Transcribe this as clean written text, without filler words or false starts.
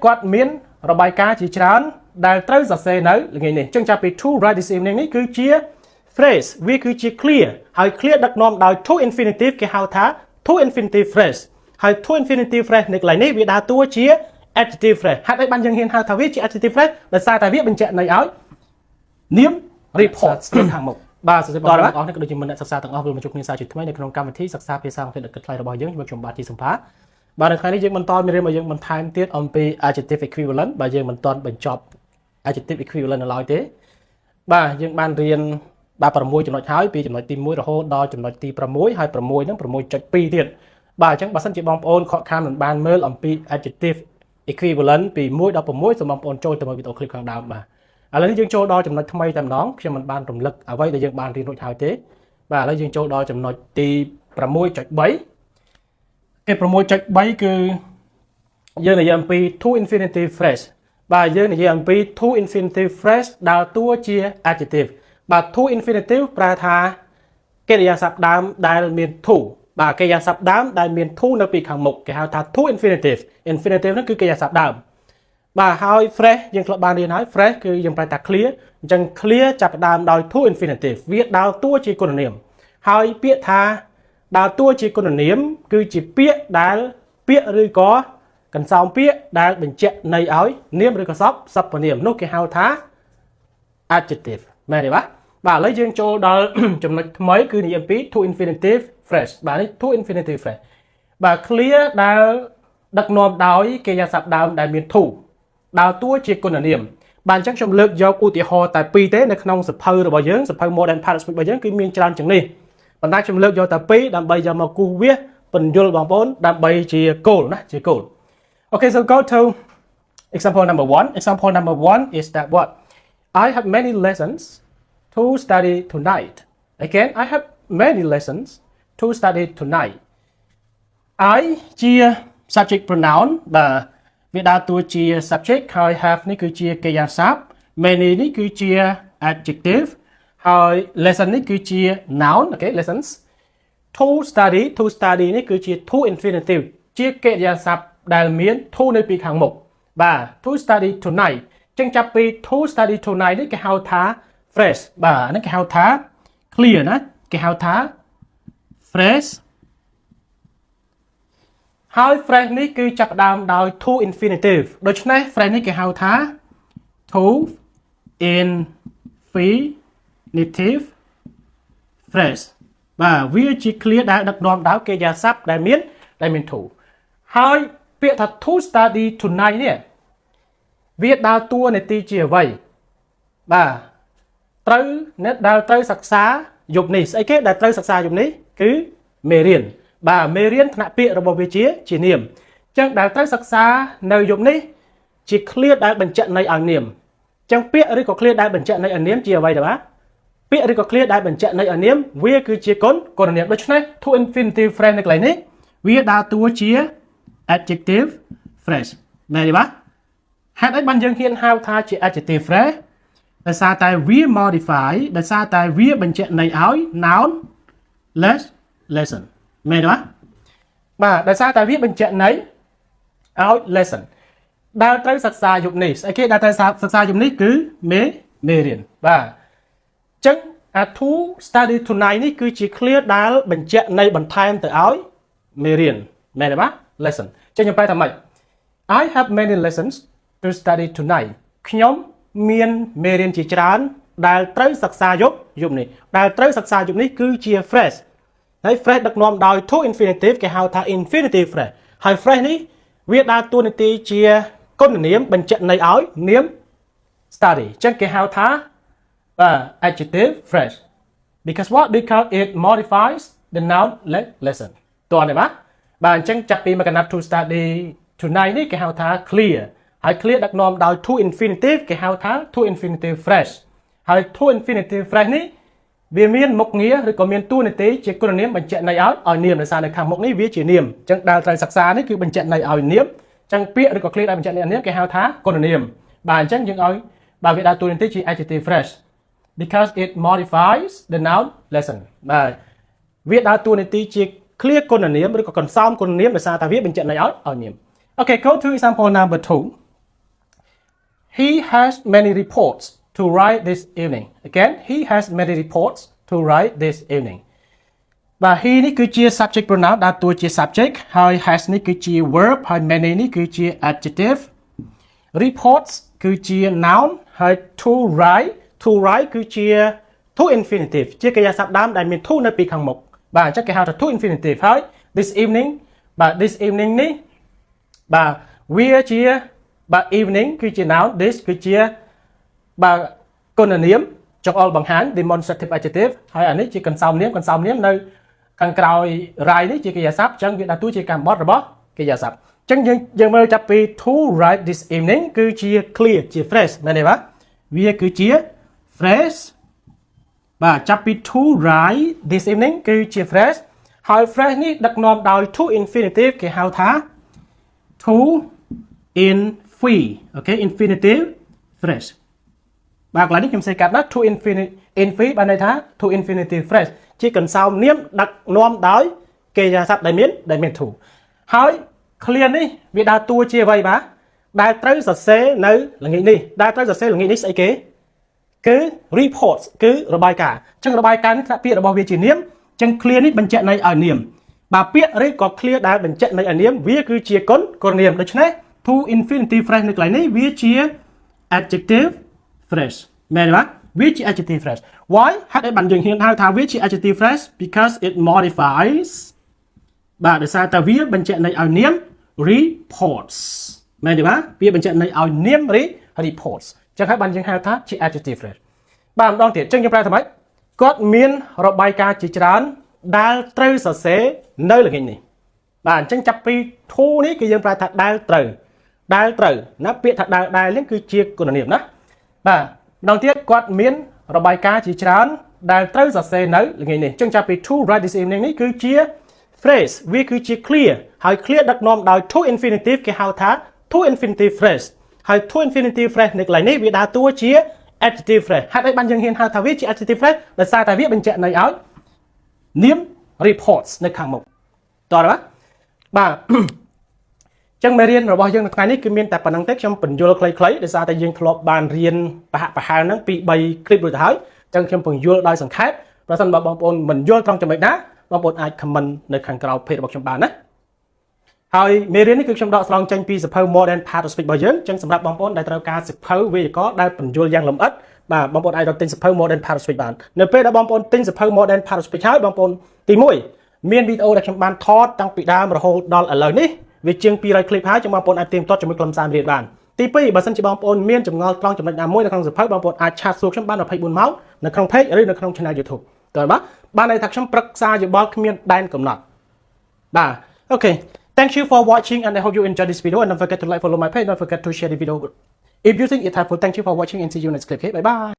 គាត់មានរបាយការណ៍ជាច្រើនដែលត្រូវសរសេរនៅថ្ងៃនេះចឹងចាប់ពី to write this evening នេះគឺជា phrase វាគឺជា clear ហើយ clear ដឹកនាំដោយ to infinitive គេហៅថា to infinitive phrase ហើយ to infinitive phrase នៅកន្លែងនេះវាដើរតួជា adjective phrase ហេតុអីបានយើងហ៊ានហៅថាវាជា adjective phrase ដោយសារតែវាបញ្ជាក់ន័យឲ្យនាម report ស្ទើរខាងមុខបាទសួស្តីបងប្អូនទាំងអស់នេះក៏ដូចជាអ្នកសិក្សាទាំងអស់វិលមកជួបគ្នាសាជាថ្មីនៅក្នុងកម្មវិធីសិក្សាភាសាអង់គ្លេសដ៏គិតថ្លៃរបស់យើងជាមួយខ្ញុំបាទជីសំផាបាទនៅថ្ងៃនេះយើងបន្តមេរៀនរបស់យើងបន្ថែមទៀតអំពី adjective equivalent បាទយើងមិនទាន់បញ្ចប់ adjective equivalent នៅឡើយទេបាទយើងបានរៀនបាទ6ចំណុចហើយពីចំណុចទី1រហូតដល់ចំណុចទី6ហើយ6ហ្នឹង 6.2 ទៀតបាទអញ្ចឹងបើសិនជាបងប្អូនខកខានមិនបានមើលអំពី adjective equivalent ពី1ដល់6សូមបងប្អូនចូលទៅមើលវីដេអូឃ្លីបខាងដើមបាទឥឡូវនេះយើងចូលដល់ចំណុចថ្មីតែម្ដងខ្ញុំមិនបានរំលឹកអ្វីដែលយើងបានរៀនរួចហើយទេបាទឥឡូវយើងចូលដល់ចំណុចទី 6.3 គេ 6.3 គឺយើងនិយាយអំពី to infinitive phrase បាទយើងនិយាយអំពី to infinitive phrase ដើរតួជា adjective បាទ to infinitive ប្រែថាកិរិយាសព្ទដើមដែលមាន to បាទកិរិយាសព្ទដើមដែលមាន to នៅពីខាងមុខគេហៅថា to infinitive infinitive ហ្នឹងគឺកិរិយាសព្ទដើមបាទហើយ phrase យើងធ្លាប់បានរៀនហើយ phrase គឺយើងប្រែថា clear អញ្ចឹង clear ចាប់ផ្ដើមដោយ to infinitive វាដើរតួជាគុណនាមហើយពាក្យថាដើរតួជាគុណនាមគឺជាពាក្យដែលពាក្យឬក៏កន្សោមពាក្យដែលបញ្ជាក់ន័យឲ្យនាមឬក៏សព្វនាមនោះគេហៅថា adjective មែនទេបាទឥឡូវយើងចូលដល់ចំណុចថ្មីគឺនិយាយអំពី to infinitive phrase បាទនេះ to infinitive phrase បាទ clear ដែលដឹកនាំដោយកិរិយាសព្ទដើមដែលមាន to ដើរតួជាគុណនាមបាទអញ្ចឹងខ្ញុំលើកយកឧទាហរណ៍តែ2ទេនៅក្នុងសភៅរបស់យើងសភៅ Modern Parrot របស់យើងគឺមានច្រើនជាងនេះប៉ុន្តែខ្ញុំលើកយកតែ2ដើម្បីយកមកគូសវាសពន្យល់បងប្អូនដើម្បីជាគោលណាជាគោល Okay, so go to example number 1. Example number 1 is that what? I have many lessons to study tonight. Again, I have many lessons to study tonight. I ជា subject pronoun បាទវាដើរតួជា subject ហើយ have នេះគឺជាកិរិយាសព្ទ many នេះគឺជា adjective ហើយ lesson នេះគឺជា noun okay lessons to study នេះគឺជា to infinitive ជាកិរិយាសព្ទដែលមាន to នៅពីខាងមុខបាទ to study tonight ចឹងចាប់ពី to study tonight នេះគេហៅថា phrase បាទអានេះគេហៅថា clear ណាគេហៅថា phrase ហើយ phrase នេះគឺចាប់ផ្ដើមដោយ to infinitive ដូច្នេះ phrase នេះគេហៅថា to infinitive phrase បាទវាជា clear ដែលដឹកនាំដោយកិរិយាសព្ទដែលមាន to ហើយពាក្យថា to study tonight នេះវាដើរតួនាទីជាអ្វីបាទត្រូវសិក្សាយប់នេះស្អីគេដែលត្រូវសិក្សាយប់នេះគឺមេរៀនបាទមេរៀនថ្នាក់ពាក្យរបស់វាជានាមអញ្ចឹងដែលត្រូវសិក្សានៅយប់នេះជា clear ដែលបញ្ជាក់ន័យឲ្យនាមអញ្ចឹងពាក្យឬក៏ clear ដែលបញ្ជាក់ន័យឲ្យនាមជាអ្វីដែរបាទពាក្យឬក៏ clear ដែលបញ្ជាក់ន័យឲ្យនាមវាគឺជាគុណនាមដូច្នេះ to infinitive phrase នៅកន្លែងនេះវាដើរតួជា adjective phrase មែនទេបាទហេតុអីបានយើងហ៊ានហៅថាជា adjective phrase ដោយសារតែវា modify ដោយសារតែវាបញ្ជាក់ន័យឲ្យ noun lesson មែនទេបាទដោយសារតែវាបញ្ជាក់ន័យឲ្យ lesson ដែលត្រូវសិក្សាយប់នេះស្អីគេដែលត្រូវសិក្សាយប់នេះគឺមេរៀនបាទអញ្ចឹង to study tonight នេះគឺជា clear ដែលបញ្ជាក់ន័យបន្ថែមទៅឲ្យមេរៀនមែនទេបាទ lesson ចឹងខ្ញុំប្រែថាម៉េច I have many lessons to study tonight ខ្ញុំមានមេរៀនជាច្រើនដែលត្រូវសិក្សាយប់នេះដែលត្រូវសិក្សាយប់នេះគឺជា phrase ហើយ phrase ដឹកនាំដោយ to infinitive គេហៅថា infinitive phrase ហើយ phrase នេះវាដើរតួនាទីជាគុណនាមបញ្ជាក់ន័យឲ្យនាម study ចឹងគេហៅថា adjective phrase because it modifies the noun lesson តោះនេះបាទអញ្ចឹងចាប់ពីមកកណាត់ to study tonight នេះគេហៅថា clear ហើយ clear ដឹកនាំដោយ to infinitive គេហៅថា to infinitive phrase ហើយ to infinitive phrase នេះវាមានមុខងារឬក៏មានតួនាទីជាគុណនាមបញ្ជាក់ន័យឲ្យនាមដោយសារនៅខាងមុខនេះវាជានាមអញ្ចឹងដែលត្រូវសិក្សានេះគឺបញ្ជាក់ន័យឲ្យនាមអញ្ចឹងពាក្យឬក៏ clear ដែលបញ្ជាក់ន័យឲ្យនាមគេហៅថាគុណនាមបាទអញ្ចឹងយើងឲ្យបាទវាដើរតួនាទីជា adjective phrase because it modifies the noun lesson បាទវាដើរតួនាទីជា clear គុណនាមឬក៏កន្សោមគុណនាមដោយសារតែវាបញ្ជាក់ន័យឲ្យនាមOkay, go to example number 2 he has many reports to write this evening again he has many reports to write this evening បាទ he នេះគឺជា subject pronoun ដើរតួជា subject ហើយ has នេះគឺជា verb ហើយ many នេះគឺជា adjective reports គឺជា noun ហើយ to write គឺជា to infinitive ជាកិរិយាសព្ទដើមដែលមាន to នៅពីខាងមុខបាទអញ្ចឹងគេហៅថា to infinitive ហើយ this evening បាទ this evening នេះបាទវាជាបាទ evening គឺជា noun this គឺជាបាទគុណនាមចង្អុលបង្ហាញ demonstrative adjective ហើយអានេះជាកន្សោមនាមនៅខាងក្រោយ write នេះជាកិរិយាសព្ទអញ្ចឹងវាដាក់តួជាកម្មបត្តិរបស់កិរិយាសព្ទអញ្ចឹងយើងមើលចាប់ពី to write this evening គឺជា clear ជា phrase មែនទេបាទវាគឺជា phrase បាទចាប់ពី to write this evening គឺជា phrase ហើយ phrase នេះដឹកនាំដោយ to infinitive គេហៅថា to infi អូខេ infinitive phrase បាទកន្លែងនេះខ្ញុំសេកាត់ណា to infi បានន័យថា to infinitive phrase ជាកន្សោមនាមដឹកនាំដោយកិរិយាសព្ទដែលមាន to ហើយ clear នេះវាដើរតួជាអ្វីបាទដែលត្រូវសរសេរនៅល្ងាចនេះស្អីគេគឺ reports គឺរបាយការណ៍អញ្ចឹងរបាយការណ៍នេះថ្នាក់ពាក្យរបស់វាជានាមអញ្ចឹង clear នេះបញ្ជាក់ន័យឲ្យនាមបាទពាក្យឬក៏ clear ដែលបញ្ជាក់ន័យឲ្យនាមវាគឺជាគុណនាមដូច្នេះ to infinitive phrase នៅកន្លែងនេះវាជា adjective phrase មែនទេបាទវាជា adjective phrase why ហេតុអីបានយើងហ៊ានហៅថាវាជា adjective phrase because it modifies បាទដោយសារតែវាបញ្ជាក់ន័យឲ្យនាម reports មែនទេបាទវាបញ្ជាក់ន័យឲ្យនាម reports ចឹងហើយបានយើងហៅថាជា adjective phrase បាទម្ដងទៀតចឹងយើងប្រើថាម៉េចគាត់មានរបាយការណ៍ជាច្រើនដែលត្រូវសរសេរនៅល្ងាចនេះបាទអញ្ចឹងចាប់ពី to នេះគឺយើងប្រើថាដែលត្រូវណាពាក្យថាដែលនេះគឺជាគុណនាមណាបាទម្ដងទៀតគាត់មានរបាយការណ៍ជាច្រើនដែលត្រូវសរសេរនៅល្ងាចនេះអញ្ចឹងចាប់ពី to write this evening នេះគឺជា phrase វាគឺជា clear ហើយ clear ដឹកនាំដោយ to infinitive គេហៅថា to infinitive phrase ហើយ to infinitive phrase នៅកន្លែងនេះវាដើរតួជា adjective phrase ហេតុអីបានយើងហ៊ានហៅថាវាជា adjective phrase ដោយសារតែវាបញ្ជាក់ន័យឲ្យនាម reports នៅខាងមុខតោះបាទចឹងមេរៀនរបស់យើងនៅថ្ងៃនេះគឺមានតែប៉ុណ្្នឹងទេខ្ញុំបញ្យល់ខ្លីៗដោយសារតែយើងធ្លាប់បានរៀនប្រហែលហ្នឹងពី3 clip រួចទៅហើយចឹងខ្ញុំពន្យល់ដោយសង្ខេបប្រសិនបើបងប្អូនមិនយល់ត្រង់ចំណុចណាបងប្អូនអាច comment នៅខាងក្រោម page របស់ខ្ញុំបានណាហើយមេរៀននេះគឺខ្ញុំដកស្រង់ចេញពីសៀវភៅ Modern Part of Speech របស់យើងចឹងសម្រាប់បងប្អូនដែលត្រូវការសៀវភៅវេយ្យាករណ៍ដែលពន្យល់យ៉ាងលម្អិតបាទបងប្អូនអាចរកទិញសៀវភៅ Modern Part of Speech បាននៅពេលដែលបងប្អូនទិញសៀវភៅ Modern Part of Speech ហើយបងប្អូនទី1មានវីដេអូដែលខ្ញុំបានថតតាំងពីដើមរហូតដល់ឥឡូវនេះវាជាង200 clip ហើយចឹងបងប្អូនអាចទៀងទាត់ជាមួយក្រុមសាររៀនបានទី2បើសិនជាបងប្អូនមានចម្ងល់ត្រង់ចំណុចណាមួយនៅក្នុងសៀវភៅបងប្អូនអាចឆាតសួរខ្ញុំបាន24ម៉ោងនៅក្នុង page ឬនៅក្នុង channel YouTube តើបានន័យថាខ្ញុំប្រឹក្សាយោបល់គ្មានដែនកំណត់បាទអូខេ Thank you for watching and I hope you enjoyed this video and don't forget to like follow my page don't forget to share the video if you think it helpful thank you for watching and see you next clip okay bye bye